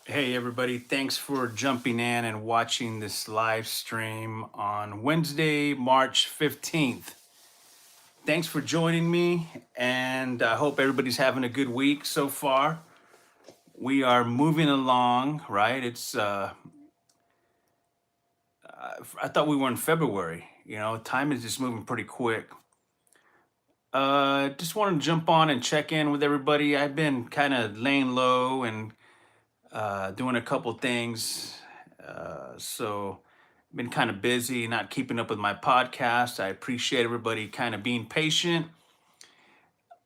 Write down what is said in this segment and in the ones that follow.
Hey, everybody. Thanks for jumping in and watching this live stream on Wednesday, March 15th. Thanks for joining me, and I hope everybody's having a good week so far. We are moving along, right? I thought we were in February. Time is just moving pretty quick. Just wanted to jump on and check in with everybody. I've been kind of laying low and doing a couple things. So been kind of busy, not keeping up with my podcast. I appreciate everybody kind of being patient.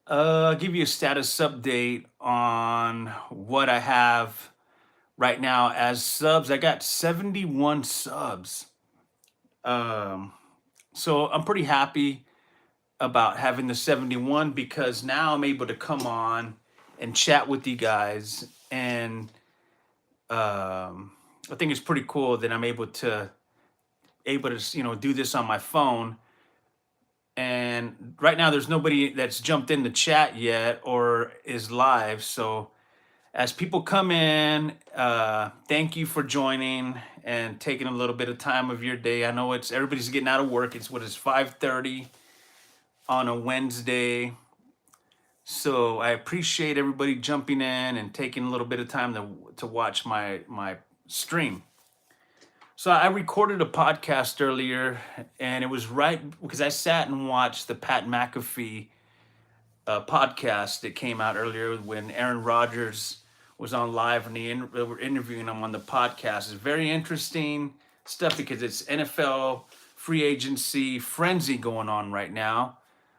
I'll give you a status update on what I have right now as subs. I got 71 subs. Um, so I'm pretty happy about having the 71 because now I'm able to come on and chat with you guys. And I think it's pretty cool that I'm able to do this on my phone. And right now there's nobody that's jumped in the chat yet or is live. So as people come in, thank you for joining and taking a little bit of time of your day. I know it's everybody's getting out of work. It's 5:30 on a Wednesday. So I appreciate everybody jumping in and taking a little bit of time to watch my stream. So I recorded a podcast earlier, and it was right because I sat and watched the Pat McAfee podcast that came out earlier when Aaron Rodgers was on live and they were interviewing him on the podcast. It's very interesting stuff because it's NFL free agency frenzy going on right now.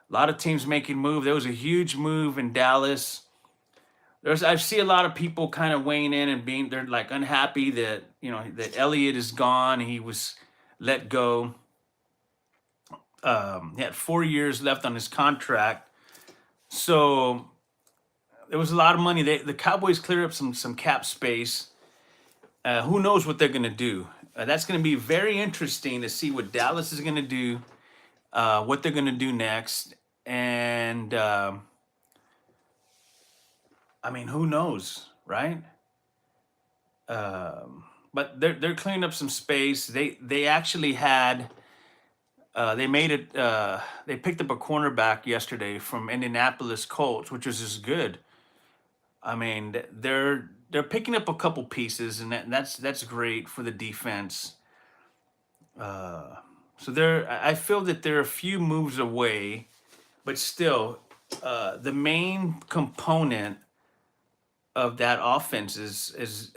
A lot of teams making moves. There was a huge move in Dallas. I see a lot of people kind of weighing in and they're like unhappy that that Elliott is gone. He was let go. He had 4 years left on his contract, so there was a lot of money. The Cowboys cleared up some cap space. Who knows what they're going to do? That's going to be very interesting to see what Dallas is going to do, what they're going to do next, and I mean, who knows, right? But they're cleaning up some space. They actually had they made it. They picked up a cornerback yesterday from Indianapolis Colts, which was just good. I mean, they're picking up a couple pieces, and that's great for the defense. So I feel that they're a few moves away, but still, the main component of that offense is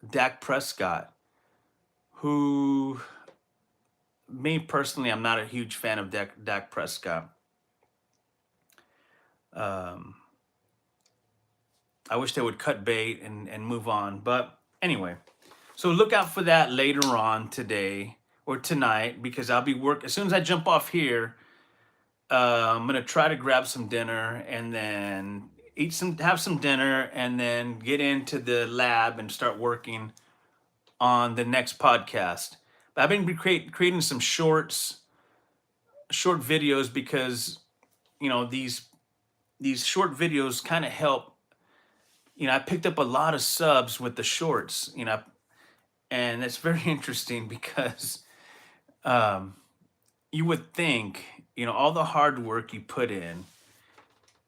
Dak Prescott, who me personally, I'm not a huge fan of Dak Prescott. Um, I wish they would cut bait and move on. But anyway, so look out for that later on today or tonight because I'll be as soon as I jump off here. I'm gonna try to grab some dinner and then have some dinner and then get into the lab and start working on the next podcast. But I've been creating some short videos because these short videos kind of help. I picked up a lot of subs with the shorts. And it's very interesting because um, you would think all the hard work you put in,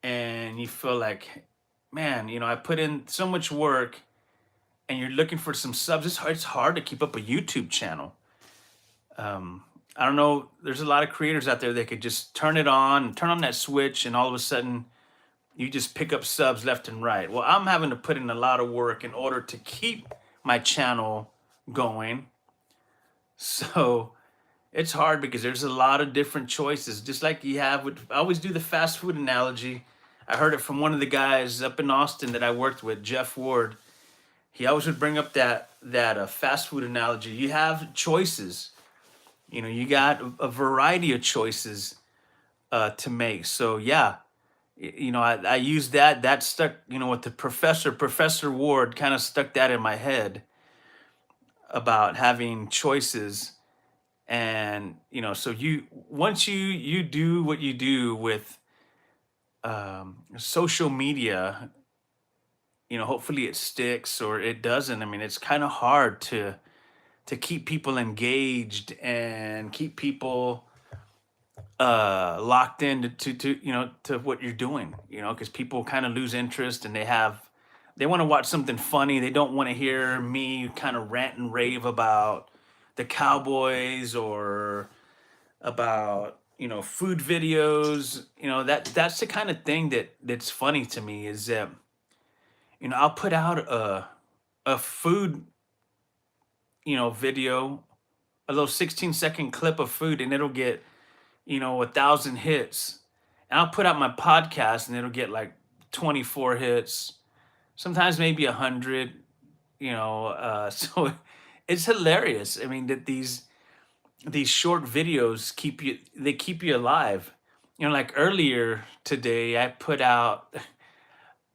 and you feel like, man, I put in so much work, and you're looking for some subs. It's hard to keep up a YouTube channel. I don't know. There's a lot of creators out there that could just turn on that switch, and all of a sudden, you just pick up subs left and right. Well, I'm having to put in a lot of work in order to keep my channel going. So it's hard because there's a lot of different choices. Just like you have I always do the fast food analogy. I heard it from one of the guys up in Austin that I worked with, Jeff Ward. He always would bring up that fast food analogy. You have choices. You got a variety of choices to make. So yeah, I used that stuck, with the Professor Ward kind of stuck that in my head about having choices. And, so once you do what you do with social media, hopefully it sticks or it doesn't. I mean, it's kind of hard to keep people engaged and keep people locked in to what you're doing, because people kind of lose interest and they want to watch something funny. They don't want to hear me kind of rant and rave about the Cowboys or about food videos. That's the kind of thing that's funny to me, is that I'll put out a food video, a little 16-second clip of food, and it'll get 1,000 hits. And I'll put out my podcast and it'll get like 24 hits, sometimes maybe 100. So it's hilarious. I mean, that these short videos keep you alive. Like earlier today, I put out.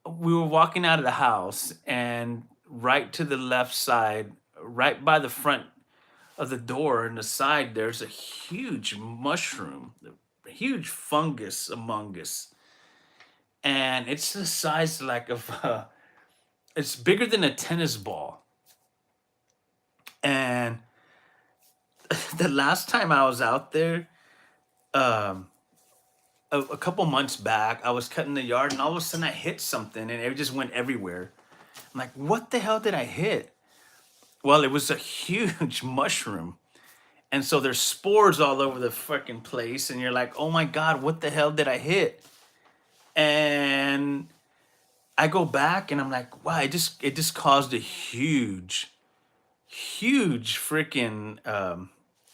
We were walking out of the house, and right to the left side, right by the front of the door and the side, there's a huge mushroom, a huge fungus among us, and it's the size like of it's bigger than a tennis ball. And the last time I was out there, um, a couple months back, I was cutting the yard, and all of a sudden I hit something, and it just went everywhere. I'm like, what the hell did I hit? Well, it was a huge mushroom. And so there's spores all over the freaking place, and you're like, oh my God, what the hell did I hit? And I go back and I'm like, wow, it just caused a huge freaking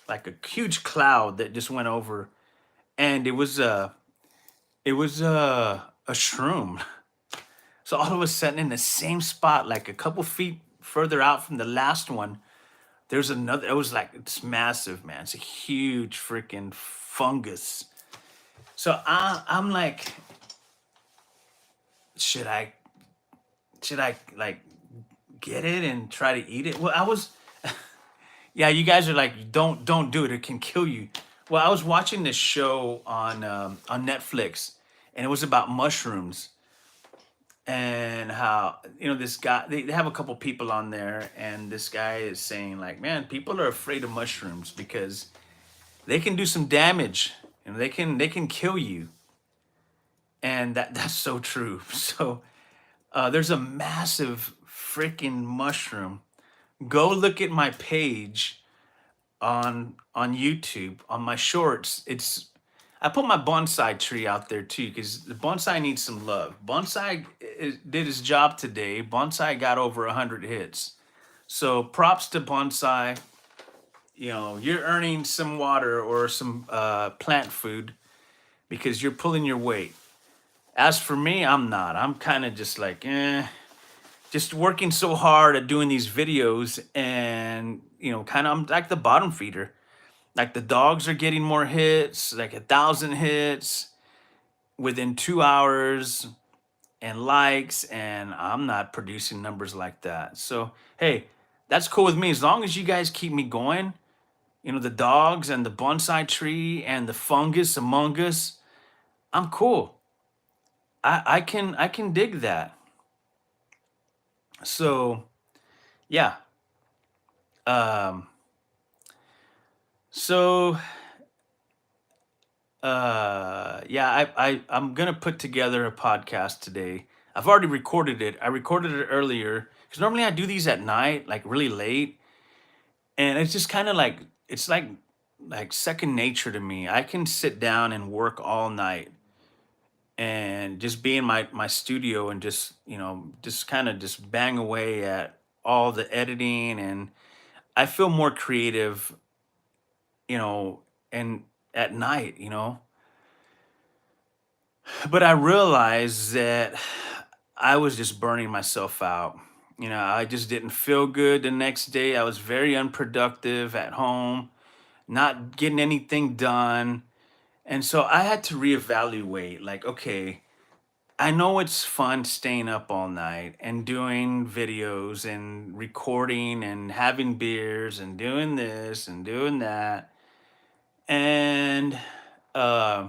like a huge cloud that just went over. And it was a shroom. So all of a sudden, in the same spot, like a couple feet further out from the last one, there's another. It was like, it's massive, man. It's a huge freaking fungus. So I'm like, should I like get it and try to eat it? Well, I was, yeah. You guys are like, don't do it. It can kill you. Well, I was watching this show on Netflix, and it was about mushrooms, and how this guy, they have a couple people on there, and this guy is saying like, man, people are afraid of mushrooms because they can do some damage, and they can kill you. And that's so true. So there's a massive freaking mushroom. Go look at my page on YouTube, on my shorts. I put my bonsai tree out there too, because the bonsai needs some love. Bonsai did his job today. Bonsai got over 100 hits. So props to bonsai. You're earning some water or some plant food because you're pulling your weight. As for me, I'm not. I'm kind of just like, just working so hard at doing these videos, and kind of, I'm like the bottom feeder. Like the dogs are getting more hits, like 1,000 hits within 2 hours, and likes, and I'm not producing numbers like that. So hey, that's cool with me as long as you guys keep me going. The dogs and the bonsai tree and the fungus among us, I'm cool. I can dig that. So yeah. Um, so yeah, I'm gonna put together a podcast today. I've already recorded it. I recorded it earlier because normally I do these at night, like really late, and it's just kind of like, it's like second nature to me. I can sit down and work all night and just be in my studio and just kind of just bang away at all the editing, and I feel more creative, you know, and at night. But I realized that I was just burning myself out. I just didn't feel good the next day. I was very unproductive at home, not getting anything done. And so I had to reevaluate, like, okay, I know it's fun staying up all night and doing videos and recording and having beers and doing this and doing that. And uh,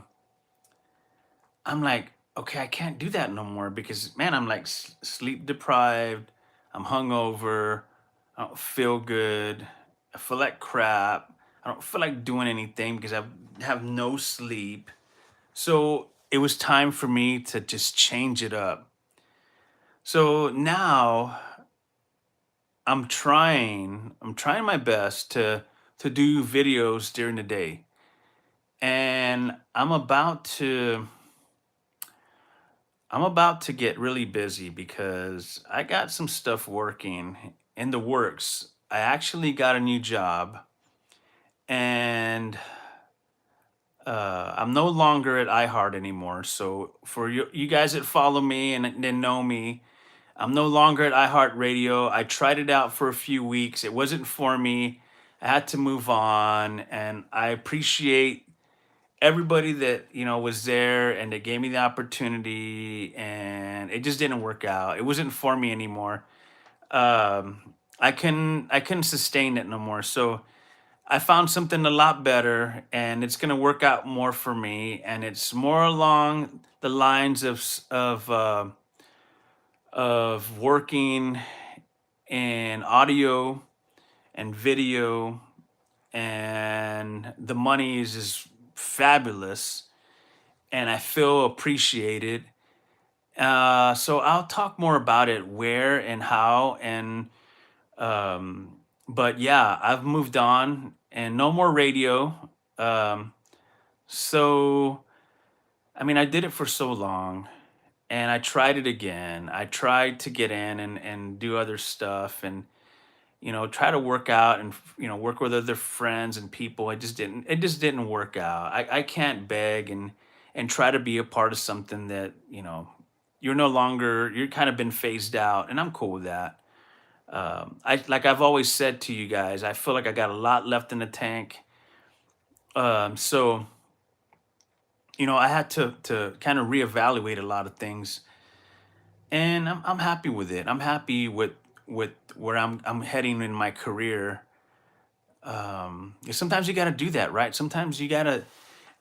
I'm like, okay, I can't do that no more because man, I'm like sleep deprived. I'm hungover. I don't feel good. I feel like crap. I don't feel like doing anything because I have no sleep. So it was time for me to just change it up. So now I'm trying my best to do videos during the day. And I'm about to get really busy because I got some stuff working in the works. I actually got a new job, and I'm no longer at iHeart anymore. So for you guys that follow me and know me, I'm no longer at iHeartRadio. I tried it out for a few weeks. It wasn't for me. I had to move on, and I appreciate everybody that was there and they gave me the opportunity, and it just didn't work out. It wasn't for me anymore. I couldn't sustain it no more. So I found something a lot better, and it's gonna work out more for me. And it's more along the lines of working in audio and video, and the money is fabulous, and I feel appreciated. So I'll talk more about it, where and how, and but yeah, I've moved on, and no more radio. Um, so I mean, I did it for so long, and I tried it again. I tried to get in and do other stuff, and try to work out and work with other friends and people. It just didn't work out. I can't beg and try to be a part of something that you're kind of been phased out, and I'm cool with that. I've always said to you guys, I feel like I got a lot left in the tank. So I had to kind of reevaluate a lot of things, and I'm happy with it. I'm happy with where I'm heading in my career. Sometimes you got to do that, right? Sometimes you got to,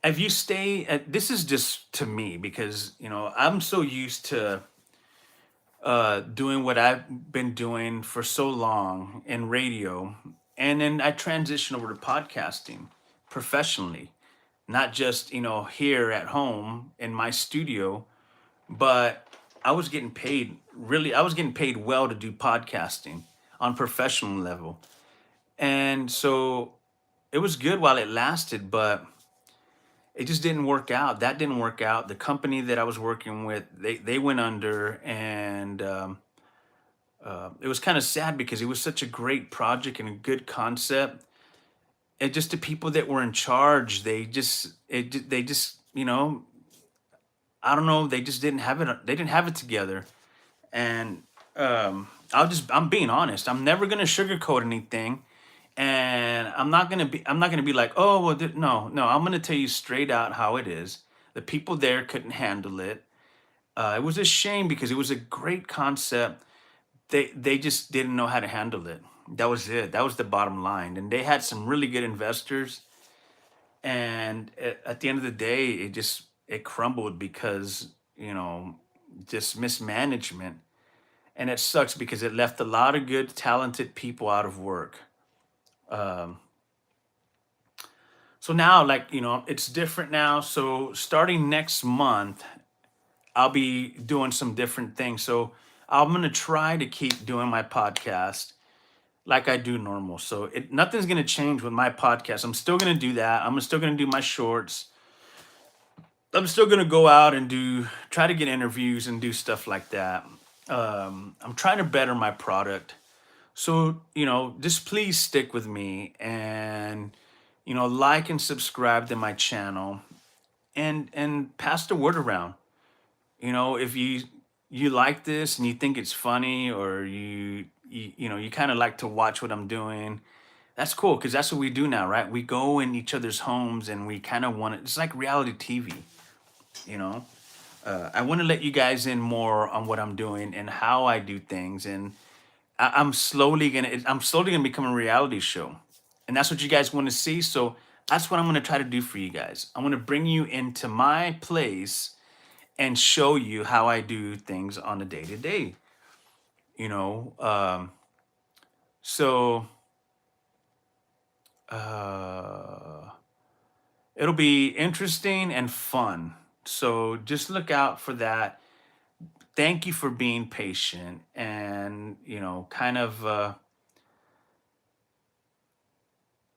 if you stay at, this is just to me because I'm so used to doing what I've been doing for so long in radio, and then I transitioned over to podcasting professionally, not just here at home in my studio, but I was getting paid well to do podcasting on professional level. And so it was good while it lasted, but it just didn't work out. That didn't work out. The company that I was working with, they went under, and it was kind of sad because it was such a great project and a good concept. And just the people that were in charge, they just I don't know, they just didn't have it. They didn't have it together. And I'm being honest. I'm never gonna sugarcoat anything, and I'm not gonna be like, oh well, no, no. I'm gonna tell you straight out how it is. The people there couldn't handle it. It was a shame because it was a great concept. They just didn't know how to handle it. That was it. That was the bottom line. And they had some really good investors, and at the end of the day, it crumbled because just mismanagement. And it sucks because it left a lot of good, talented people out of work. Um, so now, like, it's different now. So starting next month, I'll be doing some different things. So I'm gonna try to keep doing my podcast like I do normal. So nothing's gonna change with my podcast. I'm still gonna do that. I'm still gonna do my shorts. I'm still gonna go out and try to get interviews and do stuff like that. I'm trying to better my product. So, just please stick with me, and, like and subscribe to my channel, and pass the word around. If you like this and you think it's funny, or you kind of like to watch what I'm doing, that's cool because that's what we do now, right? We go in each other's homes and we kind of want it. It's like reality TV, you know. I want to let you guys in more on what I'm doing and how I do things, and I'm slowly gonna become a reality show, and that's what you guys want to see. So that's what I'm gonna try to do for you guys. I'm gonna bring you into my place, and show you how I do things on a day to day. You know, so uh, it'll be interesting and fun. So just look out for that. Thank you for being patient and, kind of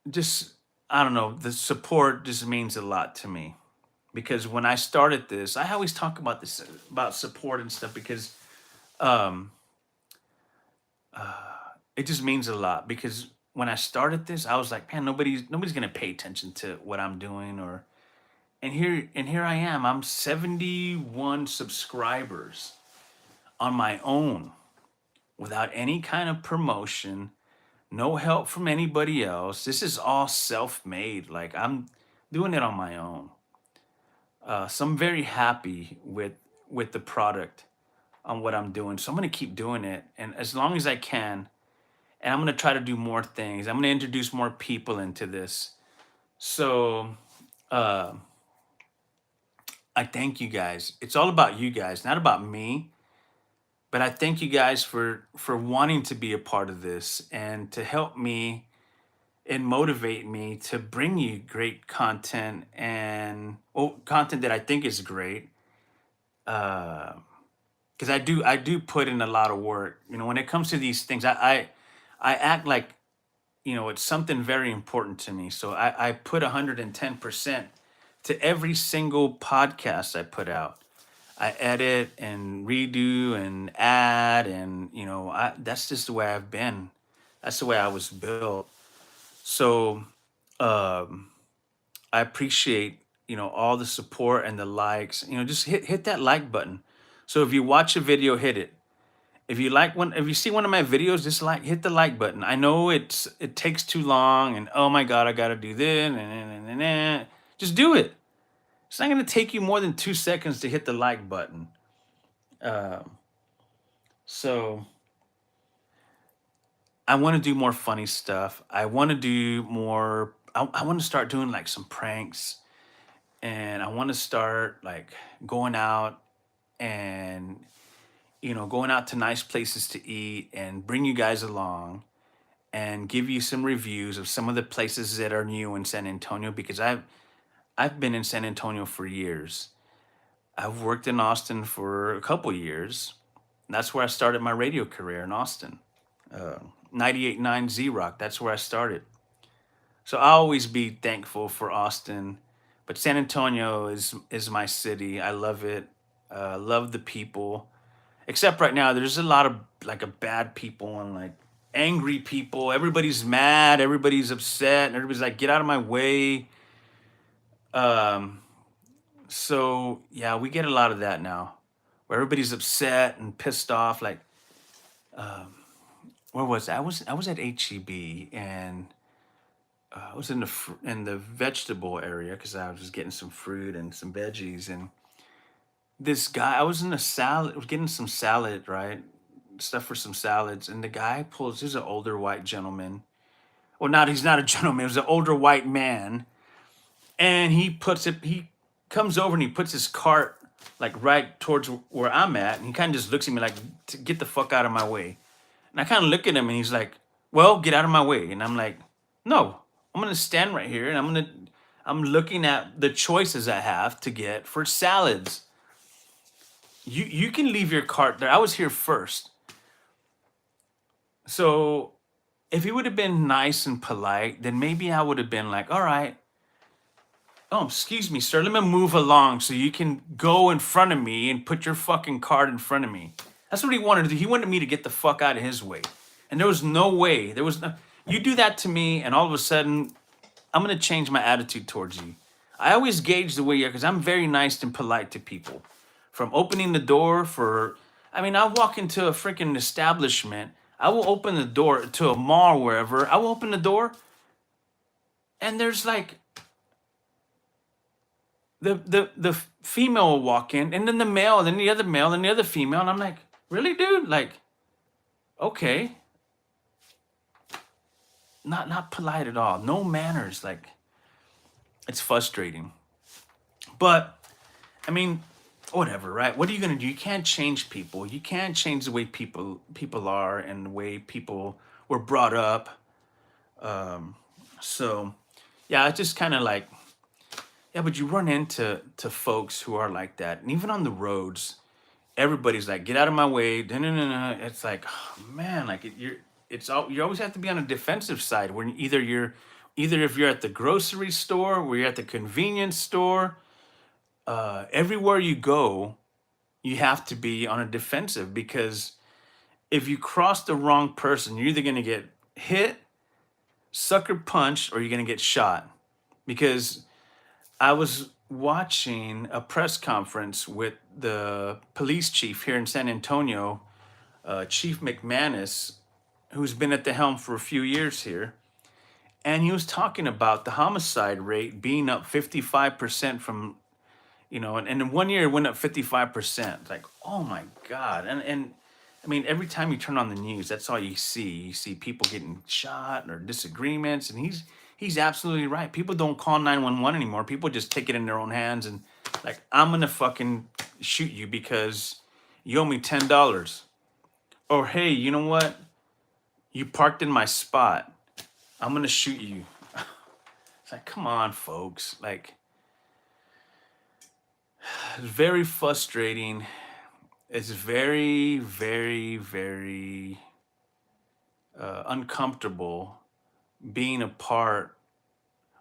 just, I don't know, the support just means a lot to me. Because when I started this, I always talk about this, about support and stuff, because um, it just means a lot. Because when I started this, I was like, man, nobody's gonna pay attention to what I'm doing, and here I am. I'm 71 subscribers on my own without any kind of promotion, no help from anybody else. This is all self-made. Like, I'm doing it on my own. So I'm very happy with the product on what I'm doing. So I'm gonna keep doing it, and as long as I can, and I'm gonna try to do more things. I'm gonna introduce more people into this. So uh, I thank you guys. It's all about you guys, not about me. But I thank you guys for wanting to be a part of this and to help me and motivate me to bring you great content, and content that I think is great. Because I do put in a lot of work. When it comes to these things, I act like, it's something very important to me. So I put 110% to every single podcast I put out. I edit and redo and add, and that's just the way I've been. That's the way I was built. So um, I appreciate all the support and the likes. Just hit that like button. So if you watch a video, hit it. If you see one of my videos, just hit the like button. I know it takes too long, and oh my god, I gotta do this, and just do it. It's not gonna take you more than 2 seconds to hit the like button. Um, so I want to do more funny stuff. I want to do more. I want to start doing like some pranks, and I want to start like going out and going out to nice places to eat and bring you guys along and give you some reviews of some of the places that are new in San Antonio, because I've been in San Antonio for years. I've worked in Austin for a couple years. That's where I started my radio career, in Austin. 98.9 Z Rock. That's where I started. So I'll always be thankful for Austin, but San Antonio is my city. I love it. Love the people. Except right now, there's a lot of like a bad people and like angry people. Everybody's mad. Everybody's upset, and everybody's like, "Get out of my way." Um, so yeah, we get a lot of that now, where everybody's upset and pissed off. Like, um, where was I? I was at HEB, and I was in the vegetable area because I was just getting some fruit and some veggies. And this guy, I was in a salad, I was getting some salad, right? Stuff for some salads, and the guy pulls. He's an older white gentleman. Well, not he's not a gentleman. He was an older white man, and he comes over and he puts his cart like right towards where I'm at, and he kind of just looks at me like, to get the fuck out of my way. And I kind of look at him, and he's like, well, get out of my way. And I'm like, no, I'm gonna stand right here, and I'm looking at the choices I have to get for salads. You can leave your cart there. I was here first. So if he would have been nice and polite, then maybe I would have been like, all right, oh, excuse me, sir, let me move along so you can go in front of me and put your fucking cart in front of me. That's what he wanted to do. He wanted me to get the fuck out of his way. And there was no way. You do that to me, and all of a sudden, I'm going to change my attitude towards you. I always gauge the way you are, because I'm very nice and polite to people. From opening the door I'll walk into a freaking establishment. I will open the door to a mall, wherever. I will open the door, and there's like, the female will walk in, and then the male, and then the other male, and the other female, and I'm like, really, dude? Like, okay, not polite at all, no manners. Like, it's frustrating. But I mean, whatever, right? What are you gonna do? You can't change people. You can't change the way people are and the way people were brought up. Um, so yeah, it's just kind of like, yeah, but you run into folks who are like that, and even on the roads, everybody's like, "Get out of my way!" No, no, no, no. It's like, oh, man, like it's all you always have to be on a defensive side. When either if you're at the grocery store, or you're at the convenience store, everywhere you go, you have to be on a defensive because if you cross the wrong person, you're either gonna get hit, sucker punched, or you're gonna get shot. Because I was watching a press conference with the police chief here in San Antonio, Chief McManus, who's been at the helm for a few years here. And he was talking about the homicide rate being up 55% from, and in one year it went up 55%. Like, oh my God. And I mean, every time you turn on the news, that's all you see. You see people getting shot or disagreements, and he's absolutely right. People don't call 911 anymore. People just take it in their own hands and like, I'm gonna fucking shoot you because you owe me $10. Or hey, you know what? You parked in my spot. I'm gonna shoot you. It's like, come on, folks. Like, it's very frustrating. It's very, very, very uncomfortable being a part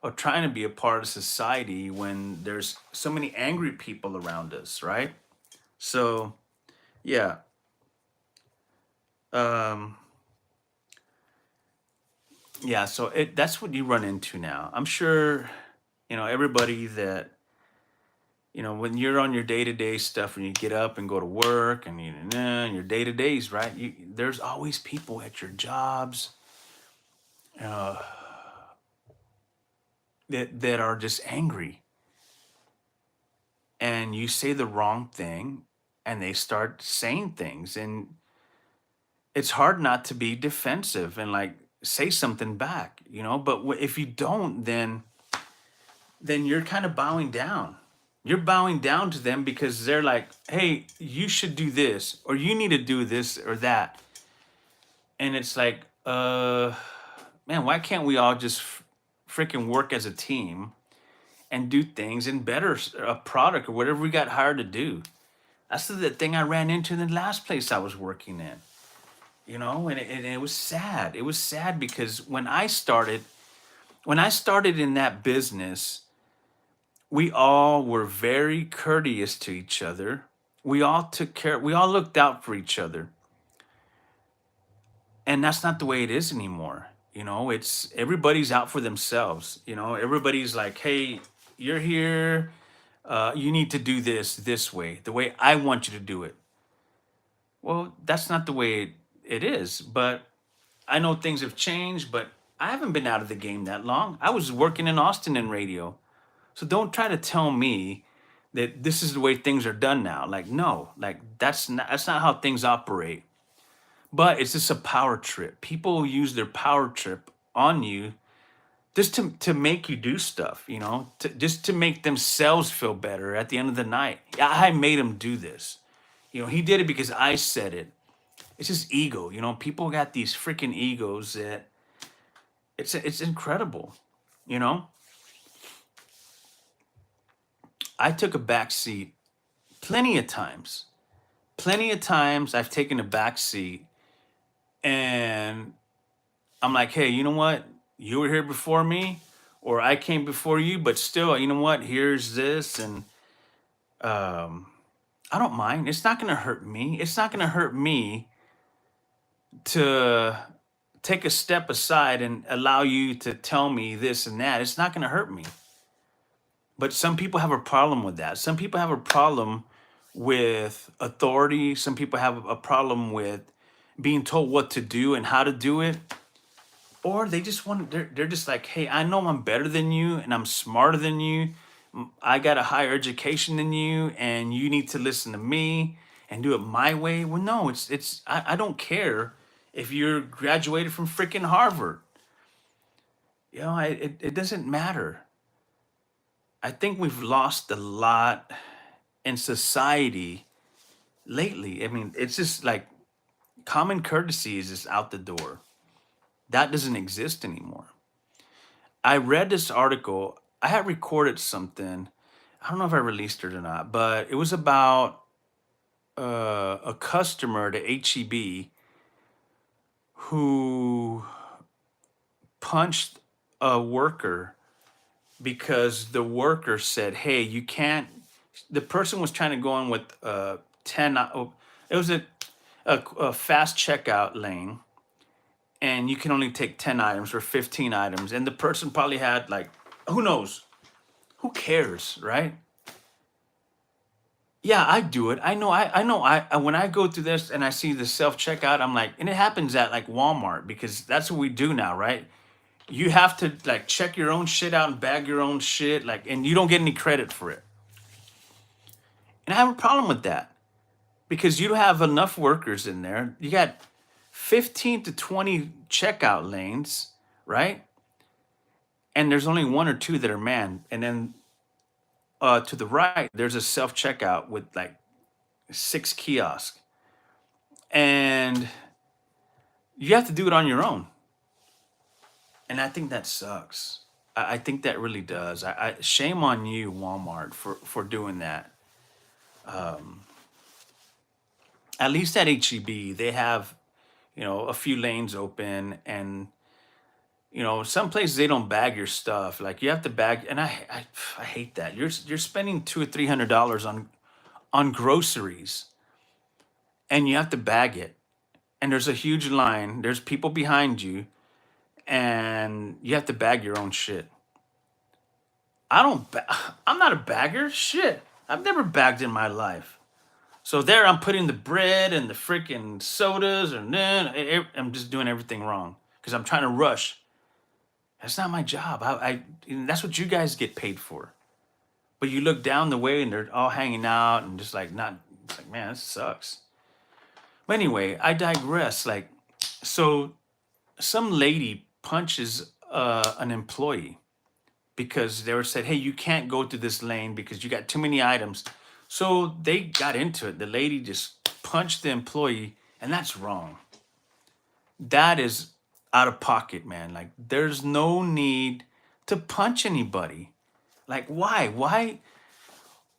or trying to be a part of society when there's so many angry people around us, right? So, yeah. Um, yeah, so that's what you run into now. I'm sure, everybody that, when you're on your day-to-day stuff and you get up and go to work and and your day-to-days, right? There's always people at your jobs uh, that are just angry, and you say the wrong thing and they start saying things, and it's hard not to be defensive and like say something back, but if you don't, then you're kind of bowing down. You're bowing down to them because they're like, hey, you should do this, or you need to do this or that. And it's like, man, why can't we all just freaking work as a team and do things and better a product or whatever we got hired to do? That's the thing I ran into in the last place I was working in, and it was sad. It was sad because when I started in that business, we all were very courteous to each other. We all took care, we all looked out for each other. And that's not the way it is anymore. It's everybody's out for themselves. Everybody's like, hey, you're here. You need to do this way, the way I want you to do it. Well, that's not the way it is. But I know things have changed, but I haven't been out of the game that long. I was working in Austin in radio. So don't try to tell me that this is the way things are done now. Like, no, like that's not how things operate. But it's just a power trip. People use their power trip on you just to make you do stuff, just to make themselves feel better at the end of the night. Yeah, I made him do this. He did it because I said it. It's just ego. People got these freaking egos that it's incredible. You know, I took a back seat plenty of times. Plenty of times I've taken a back seat and I'm like, hey, you know what? You were here before me, or I came before you, but still, you know what? Here's this, and um, I don't mind. It's not going to hurt me. It's not going to hurt me to take a step aside and allow you to tell me this and that. It's not going to hurt me. But some people have a problem with that. Some people have a problem with authority. Some people have a problem with being told what to do and how to do it. Or they just want, they're just like, hey, I know I'm better than you and I'm smarter than you. I got a higher education than you, and you need to listen to me and do it my way. Well, no, I don't care if you're graduated from freaking Harvard. It doesn't matter. I think we've lost a lot in society lately. I mean, it's just like common courtesy is just out the door. That doesn't exist anymore. I read this article. I had recorded something. I don't know if I released it or not, but it was about a customer to HEB who punched a worker because the worker said, "Hey, you can't." The person was trying to go in with 10. It was a fast checkout lane, and you can only take 10 items or 15 items. And the person probably had like, who knows? Who cares, right? Yeah, I do it. I know. When I go through this and I see the self checkout, I'm like, and it happens at like Walmart because that's what we do now, right? You have to like check your own shit out and bag your own shit, like, and you don't get any credit for it. And I have a problem with that because you don't have enough workers in there. You got 15 to 20 checkout lanes, right? And there's only one or two that are manned. And then to the right, there's a self checkout with like 6 kiosks. And you have to do it on your own. And I think that sucks. I think that really does. Shame on you, Walmart, for doing that. At least at HEB, they have, a few lanes open, and some places they don't bag your stuff. Like you have to bag, and I hate that. You're spending $200 or $300 on groceries, and you have to bag it. And there's a huge line. There's people behind you, and you have to bag your own shit. I don't. I'm not a bagger. Shit, I've never bagged in my life. So there, I'm putting the bread and the freaking sodas, and then I'm just doing everything wrong because I'm trying to rush. That's not my job. That's what you guys get paid for. But you look down the way and they're all hanging out and just like not. It's like, man, this sucks. But anyway, I digress. Like, so some lady punches an employee because they were said, "Hey, you can't go to this lane because you got too many items." So they got into it. The lady just punched the employee, and that's wrong. That is out of pocket, man. Like, there's no need to punch anybody. Like, why?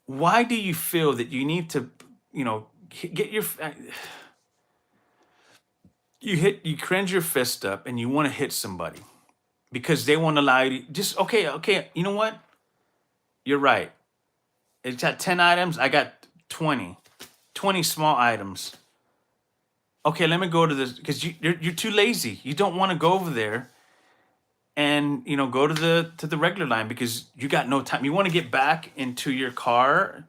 Why do you feel that you need to, get your you cringe your fist up and you want to hit somebody because they won't allow you to just okay, you know what? You're right. It's got 10 items, I got 20 small items. Okay, let me go to this because you're too lazy. You don't want to go over there and go to the regular line because you got no time. You want to get back into your car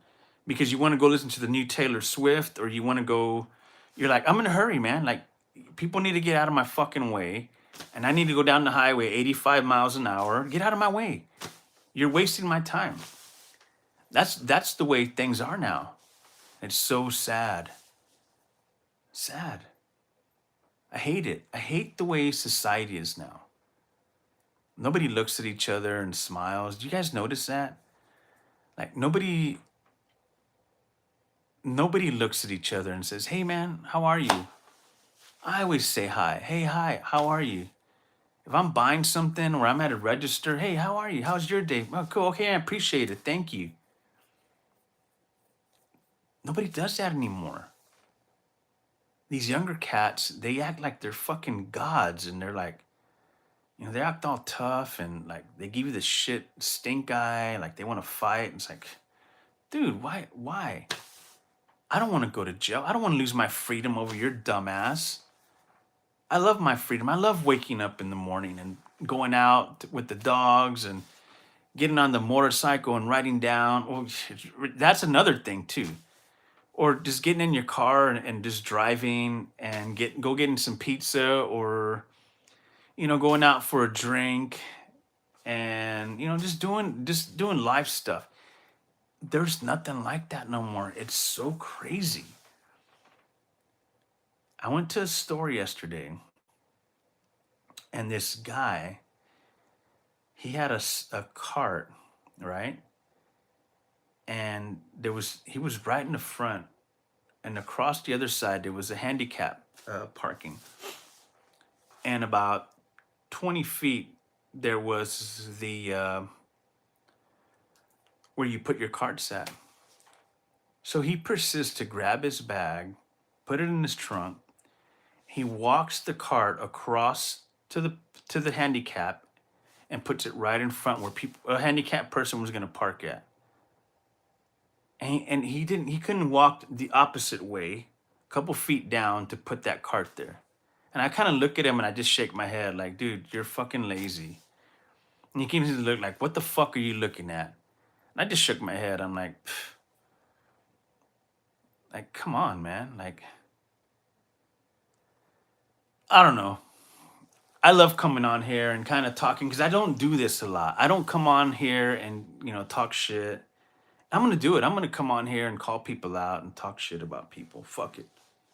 because you want to go listen to the new Taylor Swift, or you want to go. You're like, I'm in a hurry, man. Like, people need to get out of my fucking way, and I need to go down the highway 85 miles an hour. Get out of my way. You're wasting my time. That's the way things are now. It's so sad. Sad. I hate it. I hate the way society is now. Nobody looks at each other and smiles. Do you guys notice that? Like nobody looks at each other and says, "Hey man, how are you?" I always say hi. "Hey, hi, how are you?" If I'm buying something or I'm at a register, "Hey, how are you? How's your day?" "Oh, cool. Okay, I appreciate it. Thank you." Nobody does that anymore. These younger cats, they act like they're fucking gods, and they're like, they act all tough, and like they give you the shit stink eye, like they want to fight. It's like, dude, why? I don't want to go to jail. I don't want to lose my freedom over your dumbass. I love my freedom. I love waking up in the morning and going out with the dogs and getting on the motorcycle and riding down. Oh, that's another thing too. Or just getting in your car and just driving and getting some pizza, or going out for a drink, and just doing life stuff. There's nothing like that no more. It's so crazy. I went to a store yesterday, and this guy, he had a cart, right? and he was right in the front, and across the other side there was a handicap parking, and about 20 feet there was the where you put your carts at. So he persists to grab his bag, put it in his trunk. He walks the cart across to the handicap and puts it right in front where people a handicapped person was going to park at. And he couldn't walk the opposite way, a couple feet down to put that cart there. And I kind of look at him and I just shake my head like, dude, you're fucking lazy. And he keeps to look like, what the fuck are you looking at? And I just shook my head. I'm like, "Pff, like, come on, man. Like, I don't know. I love coming on here and kind of talking because I don't do this a lot. I don't come on here and, talk shit. I'm going to do it. I'm going to come on here and call people out and talk shit about people. Fuck it.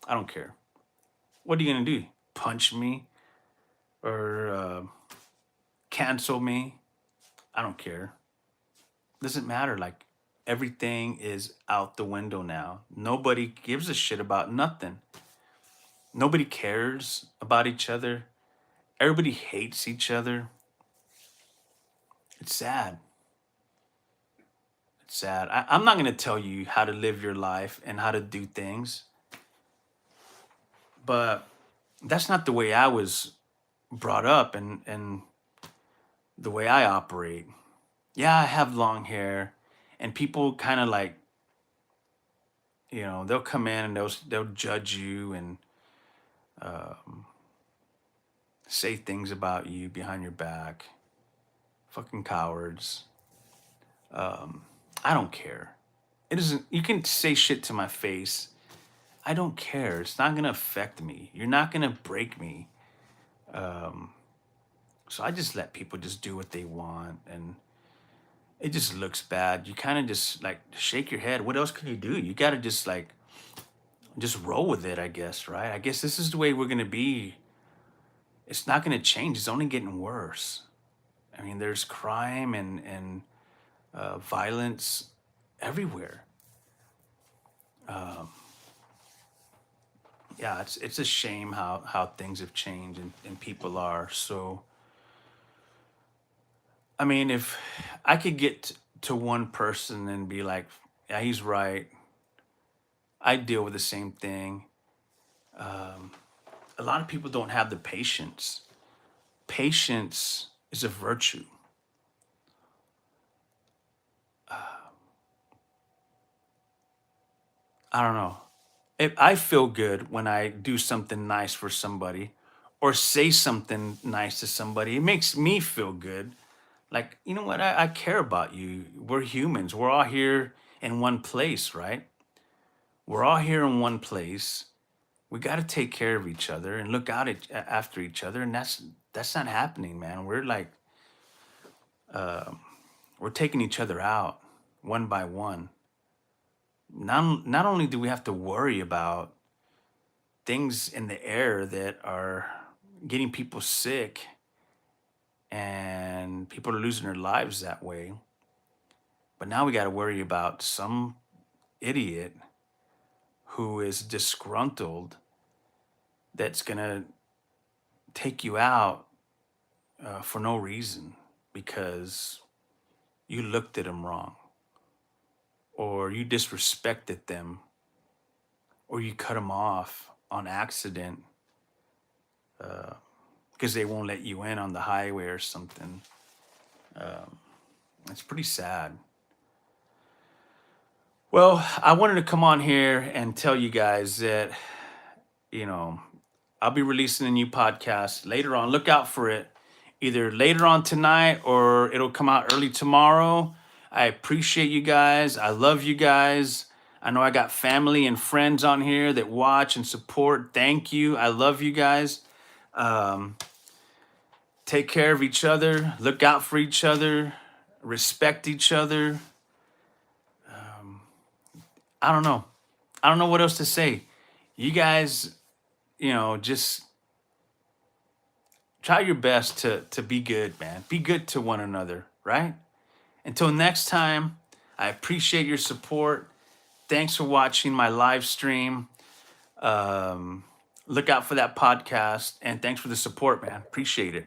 I don't care. What are you going to do? Punch me or cancel me? I don't care. Doesn't matter. Like, everything is out the window now. Nobody gives a shit about nothing. Nobody cares about each other. Everybody hates each other. It's sad. It's sad. I'm not going to tell you how to live your life and how to do things, but that's not the way I was brought up and the way I operate. Yeah, I have long hair, and people kind of like, they'll come in and they'll judge you and um, say things about you behind your back. Fucking cowards. I don't care. It isn't. You can say shit to my face. I don't care. It's not gonna affect me. You're not gonna break me. Um, so I just let people just do what they want, and it just looks bad. You kind of just like shake your head. What else can you do? You gotta just like just roll with it, I guess, right? I guess this is the way we're gonna be. It's not gonna change. It's only getting worse. I mean, there's crime and violence everywhere. Um, yeah, it's a shame how things have changed and people are. So, I mean, if I could get to one person and be like, yeah, he's right. I deal with the same thing. Um, a lot of people don't have the patience. Patience is a virtue. I don't know. If I feel good when I do something nice for somebody or say something nice to somebody, it makes me feel good. Like, you know what? I care about you. We're humans. We're all here in one place, right? We're all here in one place. We got to take care of each other and look out after each other. And that's not happening, man. We're like, uh, we're taking each other out one by one. Not only do we have to worry about things in the air that are getting people sick and people are losing their lives that way, but now we got to worry about some idiot who is disgruntled that's going to take you out for no reason because you looked at them wrong or you disrespected them or you cut them off on accident because they won't let you in on the highway or something. Um, it's pretty sad. Well, I wanted to come on here and tell you guys that, you know, I'll be releasing a new podcast later on. Look out for it, either later on tonight or it'll come out early tomorrow. I appreciate you guys. I love you guys. I know I got family and friends on here that watch and support. Thank you. I love you guys. Um, take care of each other. Look out for each other. Respect each other. I don't know. I don't know what else to say. You guys, just try your best to be good, man. Be good to one another, right? Until next time, I appreciate your support. Thanks for watching my live stream. Um, Look out for that podcast, and thanks for the support, man. Appreciate it.